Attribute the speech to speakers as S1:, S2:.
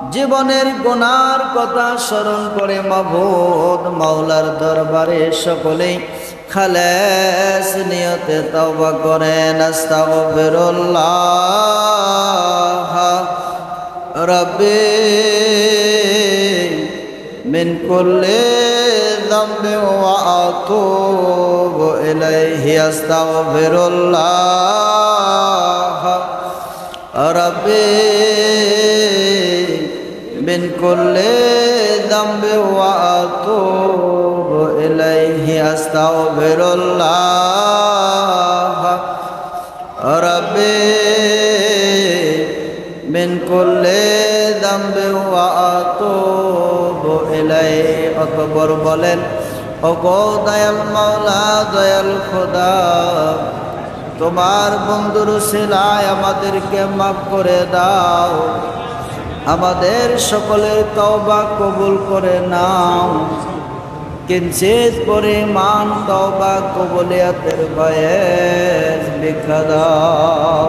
S1: জীবনের গুনার কথা স্মরণ করে মাবুদ মাওলার দরবারে সকলেই খালেস নিয়তে তওবা করেন। আস্তাগফিরুল্লাহ রাব্বি মিন কুল্লি যামবি ওয়া আতুবু ইলাইহি। আস্তাগফিরুল্লাহ রাব্বি من كل ذنب وأتوب إليه। أستغفر الله ربي من كل ذنب وأتوب إليه। أكبر বলেন ওগো দয়াল মাওলা দয়াল খোদা, তোমার বন্ধুর উসিলায় আমাদেরকে মাফ করে দাও, আমাদের সকলের তওবা কবুল করে নাও। কিঞ্চিত পরিমাণ তওবা কবুলিয়াতের বয়েস ভিক্ষা দাও।